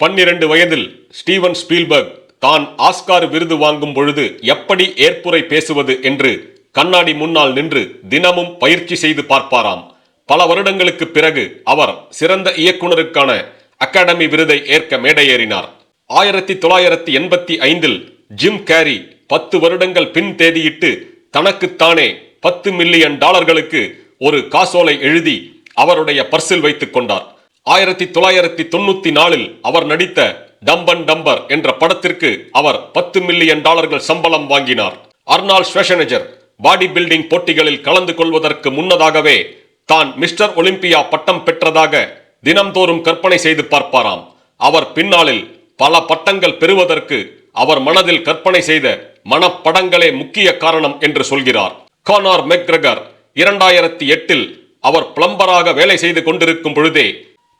12 வயதில் Steven Spielberg தான் Oscar விருது வாங்கும் பொழுது எப்படி ஏற்புரை பேசுவது என்று கண்ணாடி முன்னால் நின்று தினமும் பயிற்சி செய்து பார்ப்பாராம். பல வருடங்களுக்கு பிறகு அவர் சிறந்த இயக்குனருக்கான அகாடமி விருதை ஏற்க மேடையேறினார். 1985இல் ஜிம் கேரி 10 வருடங்கள் பின் தேதியிட்டு தனக்குத்தானே $10 மில்லியன் ஒரு காசோலை எழுதி அவருடைய பர்சில் வைத்துக் கொண்டார். 1994இல் அவர் நடித்த டம்ப் அண்ட் டம்பர் என்ற படத்திற்கு அவர் $10 மில்லியன் சம்பளம் வாங்கினார். அர்னால்ட் ஷ்வார்ஸ்நெகர் பாடி பில்டிங் போட்டிகளில் கலந்து கொள்வதற்கு முன்னதாகவே தான் மிஸ்டர் ஒலிம்பியா பட்டம் பெற்றதாக தினம்தோறும் கற்பனை செய்து பார்ப்பாராம். அவர் பின்னாளில் பல பட்டங்கள் பெறுவதற்கு அவர் மனதில் கற்பனை செய்த மனப்படங்களே முக்கிய காரணம் என்று சொல்கிறார். கானார் மெக்கிரகர் 2008இல் அவர் பிளம்பராக வேலை செய்து கொண்டிருக்கும் பொழுதே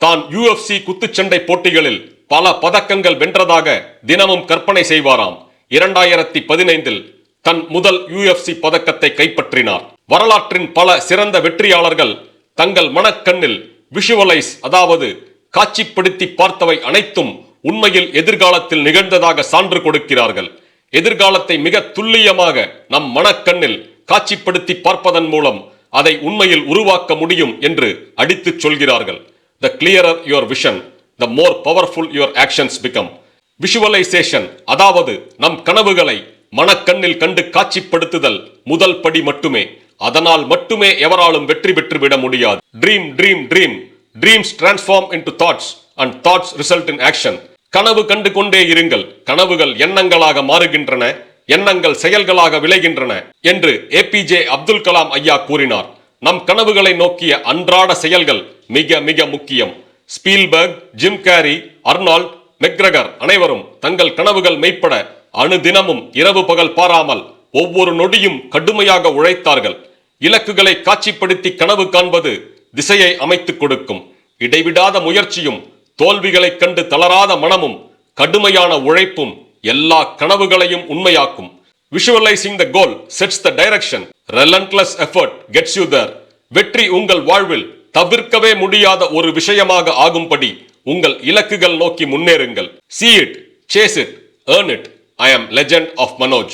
தான் UFC குத்துச்சண்டை போட்டிகளில் பல பதக்கங்கள் வென்றதாக தினமும் கற்பனை செய்வாராம். 2015இல் தன் முதல் UFC பதக்கத்தை கைப்பற்றினார். வரலாற்றின் பல சிறந்த வெற்றியாளர்கள் தங்கள் மனக்கண்ணில் விஷுவலைஸ், அதாவது காட்சிப்படுத்தி பார்த்தவை அனைத்தும் உண்மையில் எதிர்காலத்தில் நிகழ்ந்ததாக சான்று கொடுக்கிறார்கள். எதிர்காலத்தை மிக துல்லியமாக நம் மனக்கண்ணில் காட்சிப்படுத்தி பார்ப்பதன் மூலம் அதை உண்மையில் உருவாக்க முடியும் என்று அடித்துச் சொல்கிறார்கள். The clearer your vision, the more powerful your actions become. Visualisation, அதாவது நம் கனவுகளை மனக்கண்ணில் கண்டு காட்சிப்படுத்துதல் முதல் படி மட்டுமே. அதனால் மட்டுமே எவராலும் வெற்றி பெற்றுவிட முடியாது. Dream dream dream. Dreams transform into thoughts and thoughts result in action. கனவு கண்டு கொண்டே இருங்கள். கனவுகள் எண்ணங்களாக மாறுகின்றன, எண்ணங்கள் செயல்களாக விளைகின்றன என்று APJ அப்துல் கலாம் ஐயா கூறினார். நம் கனவுகளை நோக்கிய அன்றாட செயல்கள் மிக மிக முக்கியம். ஸ்பீல்பர்க், ஜிம் கேரி, அர்னால்ட் மெக்கிரகர் அனைவரும் தங்கள் கனவுகள் மெய்ப்பட அனுதினமும் இரவு பகல் பாராமல் ஒவ்வொரு நொடியும் கடுமையாக உழைத்தார்கள். இலக்குகளை காட்சிப்படுத்தி கனவு காண்பது திசையை அமைத்துக் கொடுக்கும். இடைவிடாத முயற்சியும், தோல்விகளை கண்டு தளராத மனமும், கடுமையான உழைப்பும் எல்லா கனவுகளையும் உண்மையாக்கும். Visualizing the goal sets the direction. Relentless effort gets you there. வெற்றி உங்கள் வாழ்வில் தவிர்க்கவே முடியாத ஒரு விஷயமாக ஆகும்படி உங்கள் இலக்குகள் நோக்கி முன்னேறுங்கள். See it, chase it, earn it. I am Legend of Manoj.